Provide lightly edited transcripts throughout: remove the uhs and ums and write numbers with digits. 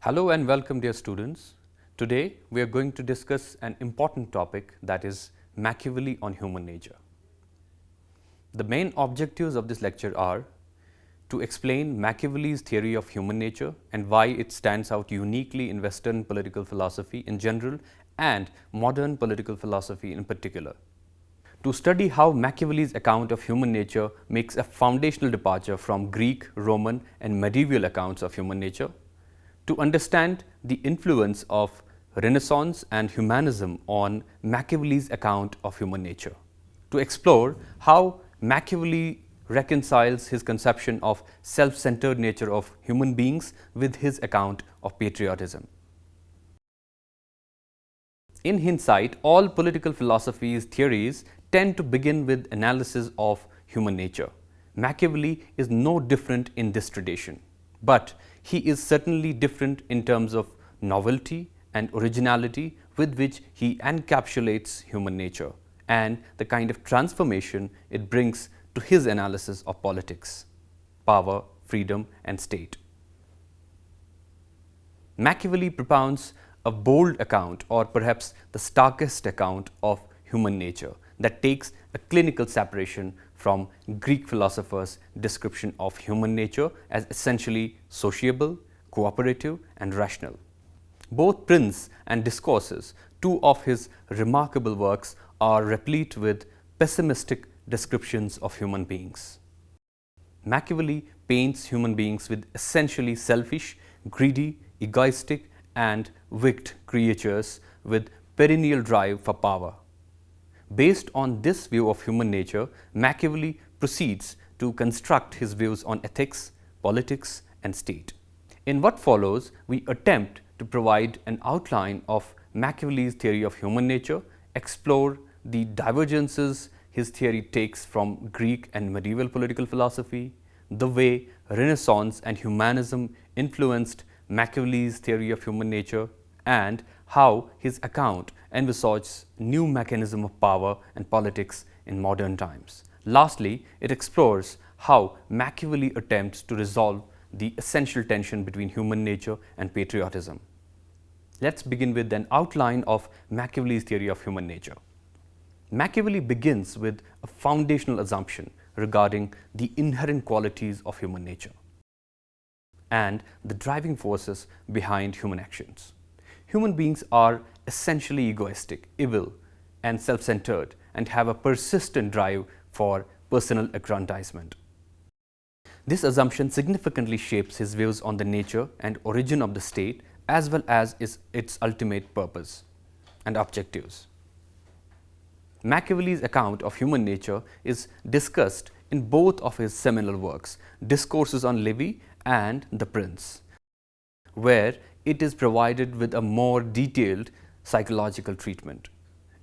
Hello and welcome, dear students. Today we are going to discuss an important topic, that is Machiavelli on human nature. The main objectives of this lecture are to explain Machiavelli's theory of human nature and why it stands out uniquely in Western political philosophy in general and modern political philosophy in particular. To study how Machiavelli's account of human nature makes a foundational departure from Greek, Roman and medieval accounts of human nature. To understand the influence of Renaissance and humanism on Machiavelli's account of human nature. To explore how Machiavelli reconciles his conception of self-centered nature of human beings with his account of patriotism. In hindsight, all political philosophies' theories tend to begin with analysis of human nature. Machiavelli is no different in this tradition, but he is certainly different in terms of novelty and originality with which he encapsulates human nature and the kind of transformation it brings to his analysis of politics, power, freedom and state. Machiavelli propounds a bold account, or perhaps the starkest account, of human nature that takes a clinical separation from Greek philosophers' description of human nature as essentially sociable, cooperative and rational. Both Prince and Discourses, two of his remarkable works, are replete with pessimistic descriptions of human beings. Machiavelli paints human beings with essentially selfish, greedy, egoistic and wicked creatures with perennial drive for power. Based on this view of human nature, Machiavelli proceeds to construct his views on ethics, politics and state. In what follows, we attempt to provide an outline of Machiavelli's theory of human nature, explore the divergences his theory takes from Greek and medieval political philosophy, the way Renaissance and humanism influenced Machiavelli's theory of human nature, and how his account envisages new mechanism of power and politics in modern times. Lastly, it explores how Machiavelli attempts to resolve the essential tension between human nature and patriotism. Let's begin with an outline of Machiavelli's theory of human nature. Machiavelli begins with a foundational assumption regarding the inherent qualities of human nature and the driving forces behind human actions. Human beings are essentially egoistic, evil and self-centered and have a persistent drive for personal aggrandizement. This assumption significantly shapes his views on the nature and origin of the state as well as its ultimate purpose and objectives. Machiavelli's account of human nature is discussed in both of his seminal works, Discourses on Livy and The Prince, where it is provided with a more detailed psychological treatment.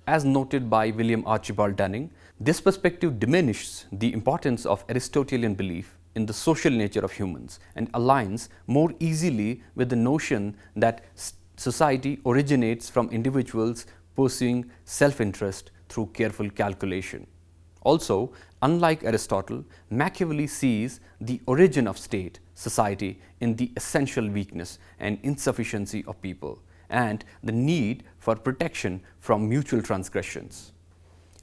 As noted by William Archibald Dunning, this perspective diminishes the importance of Aristotelian belief in the social nature of humans and aligns more easily with the notion that society originates from individuals pursuing self-interest through careful calculation. Also, unlike Aristotle, Machiavelli sees the origin of state, society in the essential weakness and insufficiency of people and the need for protection from mutual transgressions.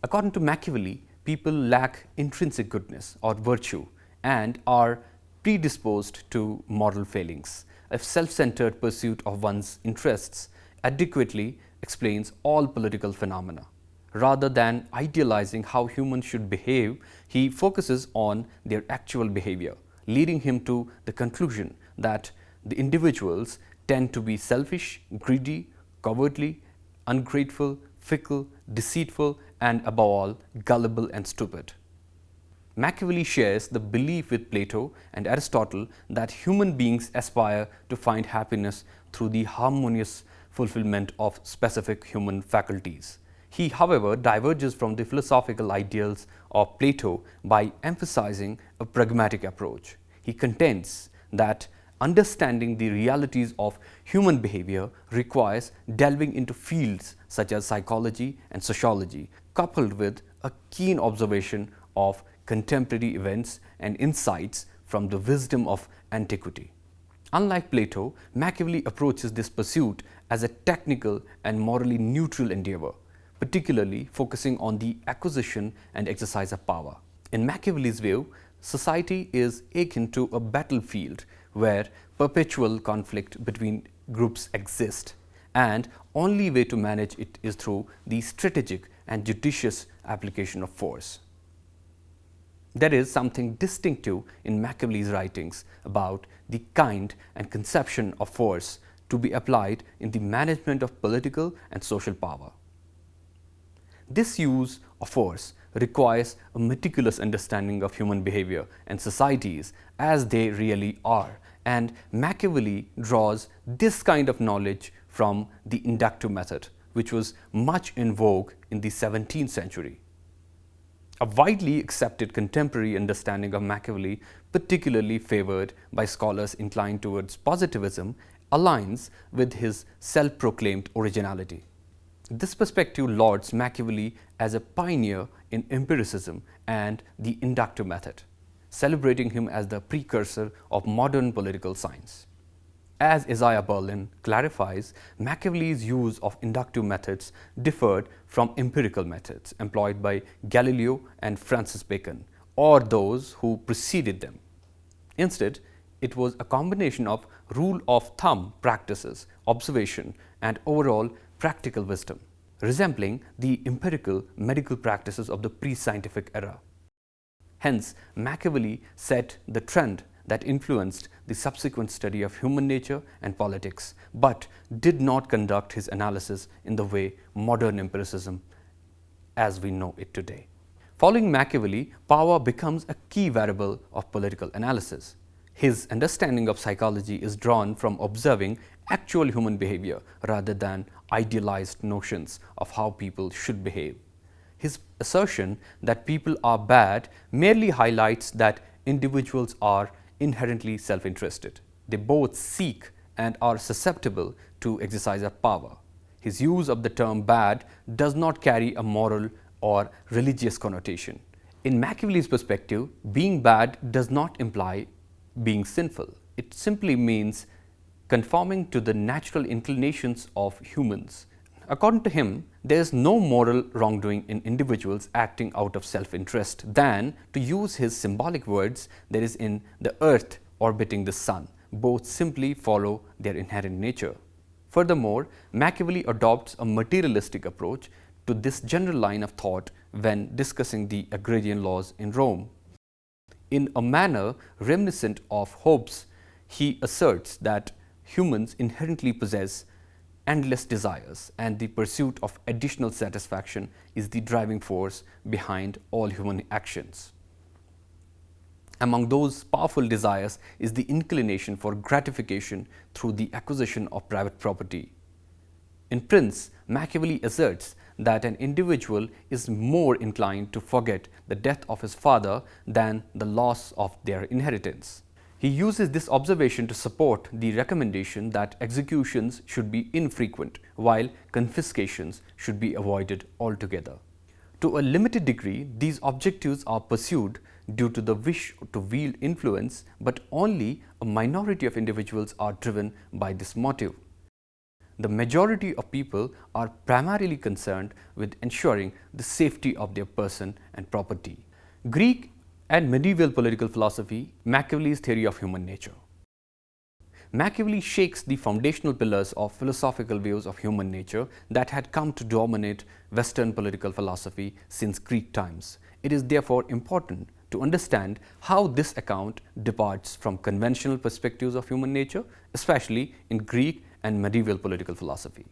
According to Machiavelli, people lack intrinsic goodness or virtue and are predisposed to moral failings. A self-centered pursuit of one's interests adequately explains all political phenomena. Rather than idealizing how humans should behave, he focuses on their actual behavior, leading him to the conclusion that the individuals tend to be selfish, greedy, cowardly, ungrateful, fickle, deceitful, and above all, gullible and stupid. Machiavelli shares the belief with Plato and Aristotle that human beings aspire to find happiness through the harmonious fulfillment of specific human faculties. He, however, diverges from the philosophical ideals of Plato by emphasizing a pragmatic approach. He contends that understanding the realities of human behavior requires delving into fields such as psychology and sociology, coupled with a keen observation of contemporary events and insights from the wisdom of antiquity. Unlike Plato, Machiavelli approaches this pursuit as a technical and morally neutral endeavor, particularly focusing on the acquisition and exercise of power. In Machiavelli's view, society is akin to a battlefield where perpetual conflict between groups exists, and only way to manage it is through the strategic and judicious application of force. There is something distinctive in Machiavelli's writings about the kind and conception of force to be applied in the management of political and social power. This use of force requires a meticulous understanding of human behavior and societies as they really are, and Machiavelli draws this kind of knowledge from the inductive method, which was much in vogue in the 17th century. A widely accepted contemporary understanding of Machiavelli, particularly favored by scholars inclined towards positivism, aligns with his self-proclaimed originality. This perspective lauds Machiavelli as a pioneer in empiricism and the inductive method, celebrating him as the precursor of modern political science. As Isaiah Berlin clarifies, Machiavelli's use of inductive methods differed from empirical methods employed by Galileo and Francis Bacon, or those who preceded them. Instead, it was a combination of rule of thumb practices, observation, and overall practical wisdom, resembling the empirical medical practices of the pre-scientific era. Hence, Machiavelli set the trend that influenced the subsequent study of human nature and politics, but did not conduct his analysis in the way modern empiricism as we know it today. Following Machiavelli, power becomes a key variable of political analysis. His understanding of psychology is drawn from observing actual human behavior rather than idealized notions of how people should behave. His assertion that people are bad merely highlights that individuals are inherently self-interested. They both seek and are susceptible to exercise of power. His use of the term bad does not carry a moral or religious connotation. In Machiavelli's perspective, being bad does not imply being sinful. It simply means conforming to the natural inclinations of humans. According to him, there is no moral wrongdoing in individuals acting out of self-interest than, to use his symbolic words, there is in the earth orbiting the sun. Both simply follow their inherent nature. Furthermore, Machiavelli adopts a materialistic approach to this general line of thought when discussing the agrarian laws in Rome. In a manner reminiscent of Hobbes, he asserts that humans inherently possess endless desires, and the pursuit of additional satisfaction is the driving force behind all human actions. Among those powerful desires is the inclination for gratification through the acquisition of private property. In Prince, Machiavelli asserts that an individual is more inclined to forget the death of his father than the loss of their inheritance. He uses this observation to support the recommendation that executions should be infrequent, while confiscations should be avoided altogether. To a limited degree, these objectives are pursued due to the wish to wield influence, but only a minority of individuals are driven by this motive. The majority of people are primarily concerned with ensuring the safety of their person and property. Greek and medieval political philosophy, Machiavelli's theory of human nature. Machiavelli shakes the foundational pillars of philosophical views of human nature that had come to dominate Western political philosophy since Greek times. It is therefore important to understand how this account departs from conventional perspectives of human nature, especially in Greek and medieval political philosophy.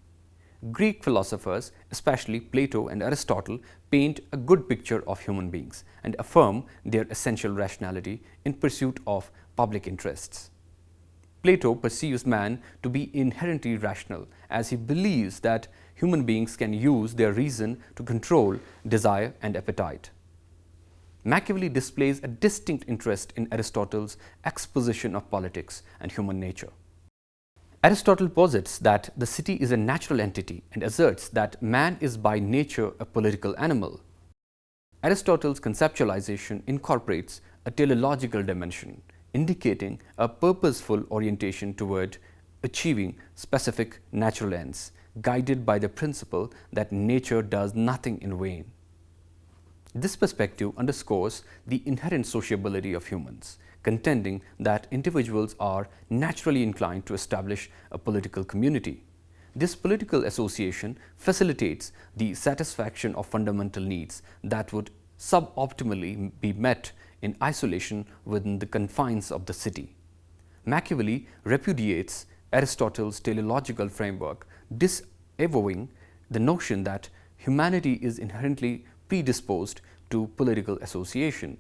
Greek philosophers, especially Plato and Aristotle, paint a good picture of human beings and affirm their essential rationality in pursuit of public interests. Plato perceives man to be inherently rational, as he believes that human beings can use their reason to control desire and appetite. Machiavelli displays a distinct interest in Aristotle's exposition of politics and human nature. Aristotle posits that the city is a natural entity and asserts that man is by nature a political animal. Aristotle's conceptualization incorporates a teleological dimension, indicating a purposeful orientation toward achieving specific natural ends, guided by the principle that nature does nothing in vain. This perspective underscores the inherent sociability of humans, contending that individuals are naturally inclined to establish a political community. This political association facilitates the satisfaction of fundamental needs that would suboptimally be met in isolation within the confines of the city. Machiavelli repudiates Aristotle's teleological framework, disavowing the notion that humanity is inherently predisposed to political association.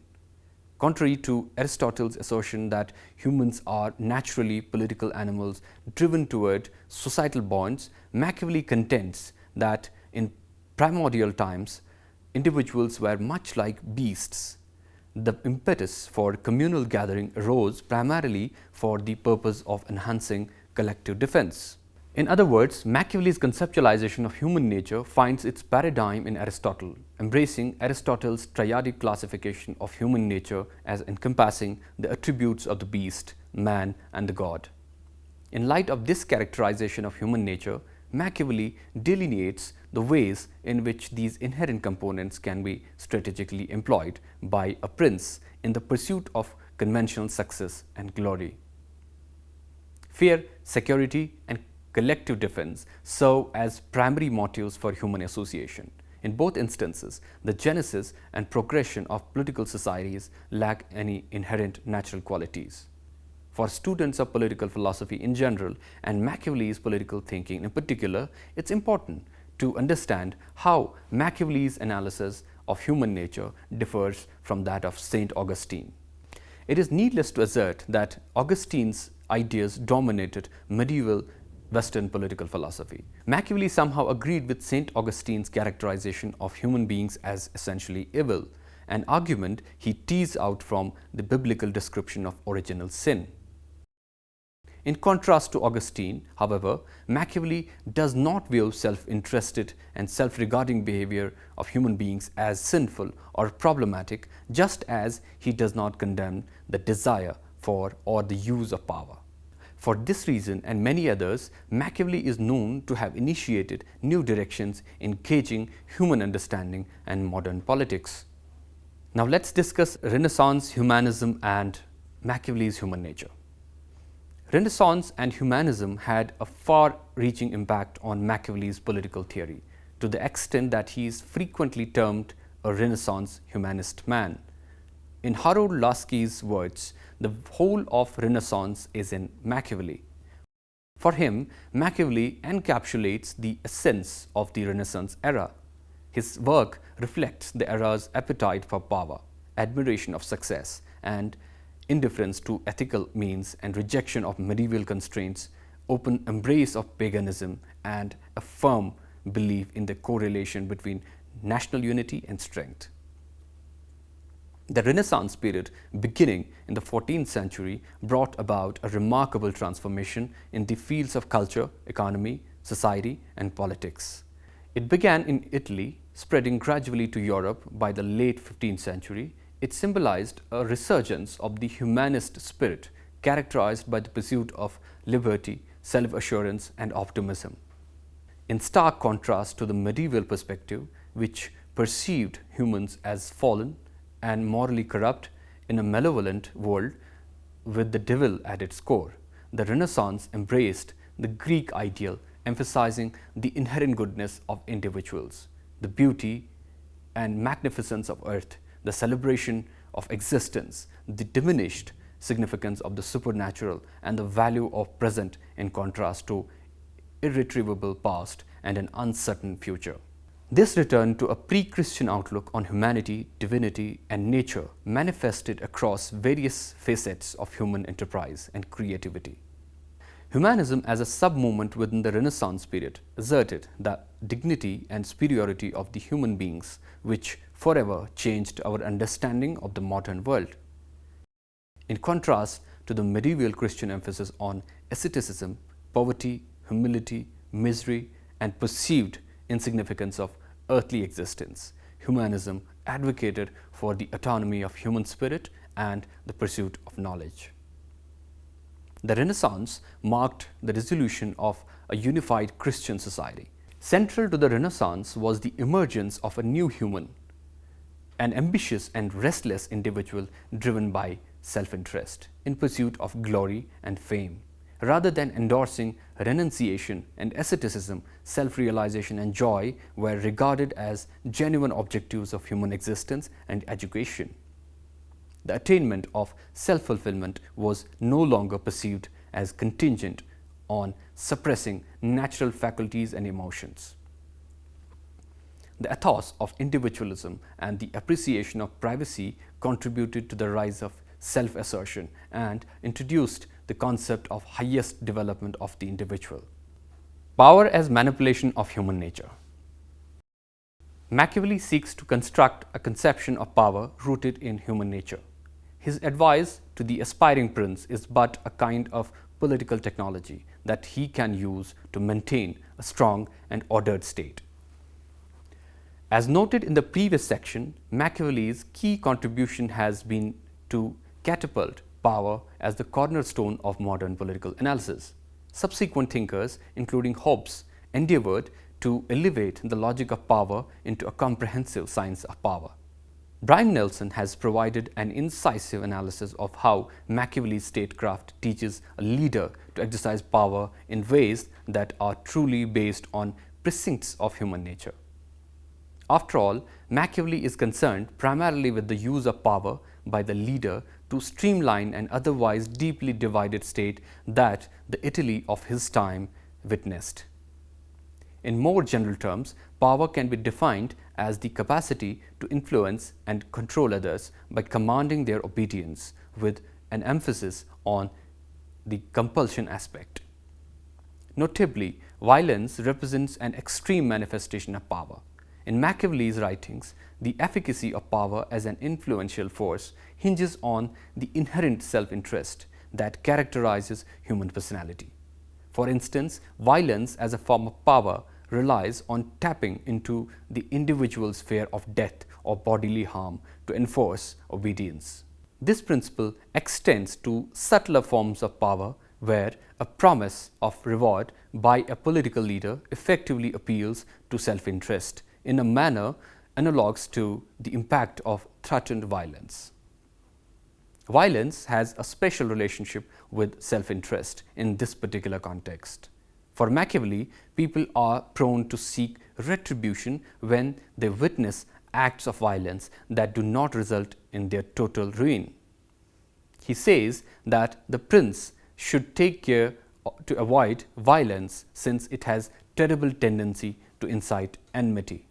Contrary to Aristotle's assertion that humans are naturally political animals driven toward societal bonds, Machiavelli contends that in primordial times, individuals were much like beasts. The impetus for communal gathering arose primarily for the purpose of enhancing collective defense. In other words, Machiavelli's conceptualization of human nature finds its paradigm in Aristotle, embracing Aristotle's triadic classification of human nature as encompassing the attributes of the beast, man, and the god. In light of this characterization of human nature, Machiavelli delineates the ways in which these inherent components can be strategically employed by a prince in the pursuit of conventional success and glory. Fear, security, and collective defense serve as primary motives for human association. In both instances, the genesis and progression of political societies lack any inherent natural qualities. For students of political philosophy in general and Machiavelli's political thinking in particular, it's important to understand how Machiavelli's analysis of human nature differs from that of Saint Augustine. It is needless to assert that Augustine's ideas dominated medieval Western political philosophy. Machiavelli somehow agreed with St. Augustine's characterization of human beings as essentially evil, an argument he teased out from the biblical description of original sin. In contrast to Augustine, however, Machiavelli does not view self-interested and self-regarding behavior of human beings as sinful or problematic, just as he does not condemn the desire for or the use of power. For this reason and many others, Machiavelli is known to have initiated new directions in gauging human understanding and modern politics. Now let's discuss Renaissance humanism and Machiavelli's human nature. Renaissance and humanism had a far-reaching impact on Machiavelli's political theory, to the extent that he is frequently termed a Renaissance humanist man. In Harold Lasky's words, the whole of Renaissance is in Machiavelli. For him, Machiavelli encapsulates the essence of the Renaissance era. His work reflects the era's appetite for power, admiration of success, and indifference to ethical means and rejection of medieval constraints, open embrace of paganism, and a firm belief in the correlation between national unity and strength. The Renaissance period, beginning in the 14th century, brought about a remarkable transformation in the fields of culture, economy, society, and politics. It began in Italy, spreading gradually to Europe by the late 15th century. It symbolized a resurgence of the humanist spirit, characterized by the pursuit of liberty, self-assurance, and optimism. In stark contrast to the medieval perspective, which perceived humans as fallen and morally corrupt in a malevolent world with the devil at its core, the Renaissance embraced the Greek ideal, emphasizing the inherent goodness of individuals, the beauty and magnificence of earth, the celebration of existence, the diminished significance of the supernatural, and the value of present in contrast to irretrievable past and an uncertain future. This return to a pre-Christian outlook on humanity, divinity, and nature manifested across various facets of human enterprise and creativity. Humanism, as a sub-movement within the Renaissance period, asserted the dignity and superiority of the human beings, which forever changed our understanding of the modern world. In contrast to the medieval Christian emphasis on asceticism, poverty, humility, misery, and perceived insignificance of earthly existence, humanism advocated for the autonomy of human spirit and the pursuit of knowledge. The Renaissance marked the dissolution of a unified Christian society. Central to the Renaissance was the emergence of a new human, an ambitious and restless individual driven by self-interest in pursuit of glory and fame. Rather than endorsing renunciation and asceticism, self-realization and joy were regarded as genuine objectives of human existence and education. The attainment of self-fulfillment was no longer perceived as contingent on suppressing natural faculties and emotions. The ethos of individualism and the appreciation of privacy contributed to the rise of self-assertion and introduced the concept of highest development of the individual. Power as manipulation of human nature. Machiavelli seeks to construct a conception of power rooted in human nature. His advice to the aspiring prince is but a kind of political technology that he can use to maintain a strong and ordered state. As noted in the previous section, Machiavelli's key contribution has been to catapult power as the cornerstone of modern political analysis. Subsequent thinkers, including Hobbes, endeavored to elevate the logic of power into a comprehensive science of power. Brian Nelson has provided an incisive analysis of how Machiavelli's statecraft teaches a leader to exercise power in ways that are truly based on precincts of human nature. After all, Machiavelli is concerned primarily with the use of power by the leader to streamline an otherwise deeply divided state that the Italy of his time witnessed. In more general terms, power can be defined as the capacity to influence and control others by commanding their obedience, with an emphasis on the compulsion aspect. Notably, violence represents an extreme manifestation of power. In Machiavelli's writings, the efficacy of power as an influential force hinges on the inherent self-interest that characterizes human personality. For instance, violence as a form of power relies on tapping into the individual's fear of death or bodily harm to enforce obedience. This principle extends to subtler forms of power where a promise of reward by a political leader effectively appeals to self-interest in a manner analogues to the impact of threatened violence. Violence has a special relationship with self-interest in this particular context. For Machiavelli, people are prone to seek retribution when they witness acts of violence that do not result in their total ruin. He says that the prince should take care to avoid violence since it has terrible tendency to incite enmity.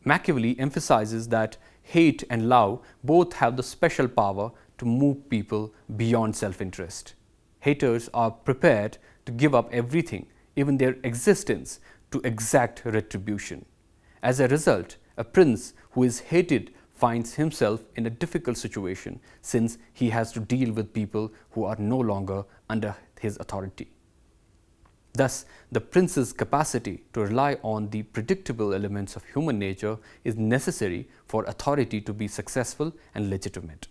Machiavelli emphasizes that hate and love both have the special power to move people beyond self-interest. Haters are prepared to give up everything, even their existence, to exact retribution. As a result, a prince who is hated finds himself in a difficult situation since he has to deal with people who are no longer under his authority. Thus, the prince's capacity to rely on the predictable elements of human nature is necessary for authority to be successful and legitimate.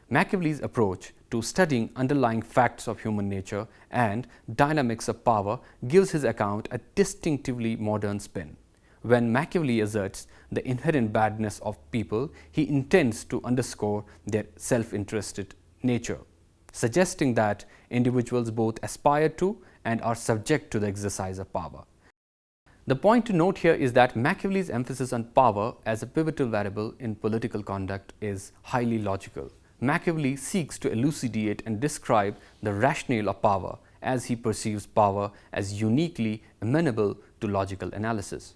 Machiavelli's approach to studying underlying facts of human nature and dynamics of power gives his account a distinctively modern spin. When Machiavelli asserts the inherent badness of people, he intends to underscore their self-interested nature, suggesting that individuals both aspire to and are subject to the exercise of power. The point to note here is that Machiavelli's emphasis on power as a pivotal variable in political conduct is highly logical. Machiavelli seeks to elucidate and describe the rationale of power as he perceives power as uniquely amenable to logical analysis.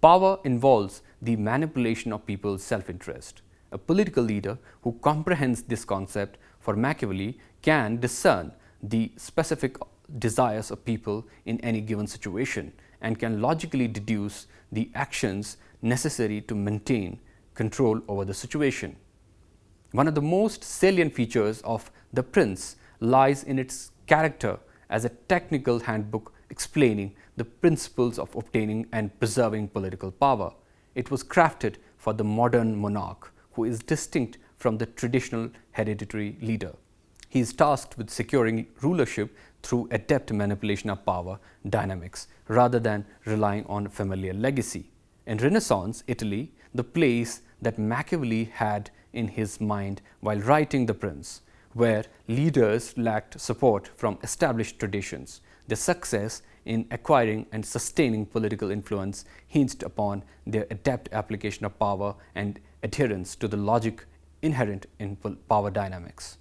Power involves the manipulation of people's self-interest. A political leader who comprehends this concept for Machiavelli can discern the specific desires of people in any given situation and can logically deduce the actions necessary to maintain control over the situation. One of the most salient features of The Prince lies in its character as a technical handbook explaining the principles of obtaining and preserving political power. It was crafted for the modern monarch, who is distinct from the traditional hereditary leader. He is tasked with securing rulership through adept manipulation of power dynamics rather than relying on familiar legacy. In Renaissance Italy, the place that Machiavelli had in his mind while writing The Prince, where leaders lacked support from established traditions, their success in acquiring and sustaining political influence hinged upon their adept application of power and adherence to the logic inherent in power dynamics.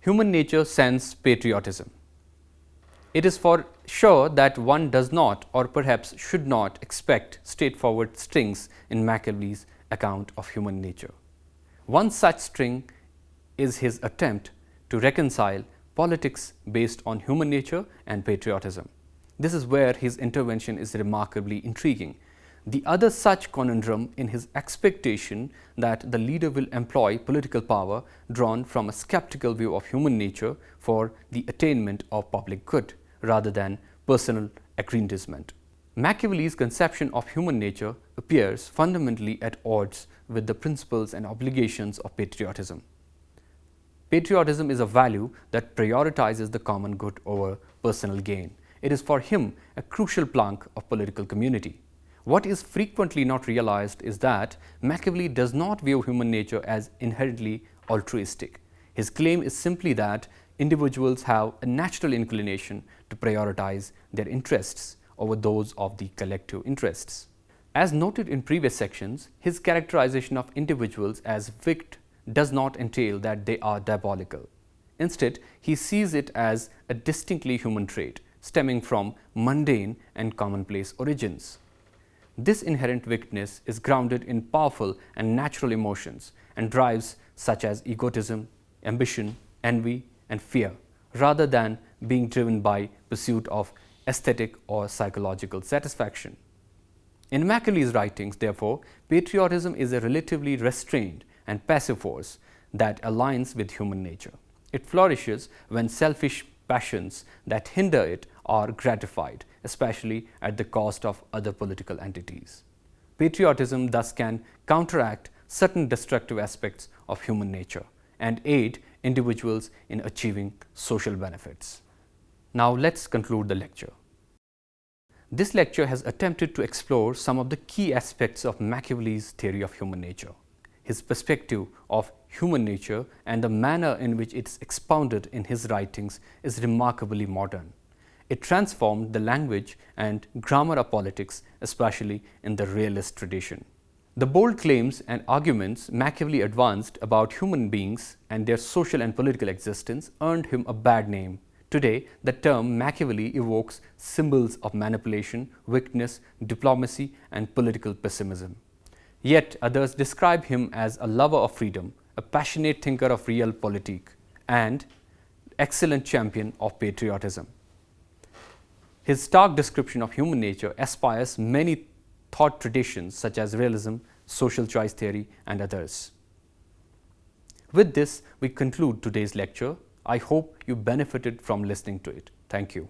Human nature sends patriotism. It is for sure that one does not, or perhaps should not, expect straightforward strings in Machiavelli's account of human nature. One such string is his attempt to reconcile politics based on human nature and patriotism. This is where his intervention is remarkably intriguing. The other such conundrum in his expectation that the leader will employ political power drawn from a skeptical view of human nature for the attainment of public good, rather than personal aggrandizement. Machiavelli's conception of human nature appears fundamentally at odds with the principles and obligations of patriotism. Patriotism is a value that prioritizes the common good over personal gain. It is for him a crucial plank of political community. What is frequently not realized is that Machiavelli does not view human nature as inherently altruistic. His claim is simply that individuals have a natural inclination to prioritize their interests over those of the collective interests. As noted in previous sections, his characterization of individuals as wicked does not entail that they are diabolical. Instead, he sees it as a distinctly human trait, stemming from mundane and commonplace origins. This inherent wickedness is grounded in powerful and natural emotions and drives such as egotism, ambition, envy, and fear, rather than being driven by pursuit of aesthetic or psychological satisfaction. In Machiavelli's writings, therefore, patriotism is a relatively restrained and passive force that aligns with human nature. It flourishes when selfish passions that hinder it are gratified, especially at the cost of other political entities. Patriotism thus can counteract certain destructive aspects of human nature and aid individuals in achieving social benefits. Now let's conclude the lecture. This lecture has attempted to explore some of the key aspects of Machiavelli's theory of human nature. His perspective of human nature and the manner in which it is expounded in his writings is remarkably modern. It transformed the language and grammar of politics, especially in the realist tradition. The bold claims and arguments Machiavelli advanced about human beings and their social and political existence earned him a bad name. Today, the term Machiavelli evokes symbols of manipulation, wickedness, diplomacy, and political pessimism. Yet others describe him as a lover of freedom, a passionate thinker of realpolitik, and excellent champion of patriotism. His stark description of human nature aspires many thought traditions such as realism, social choice theory, and others. With this, we conclude today's lecture. I hope you benefited from listening to it. Thank you.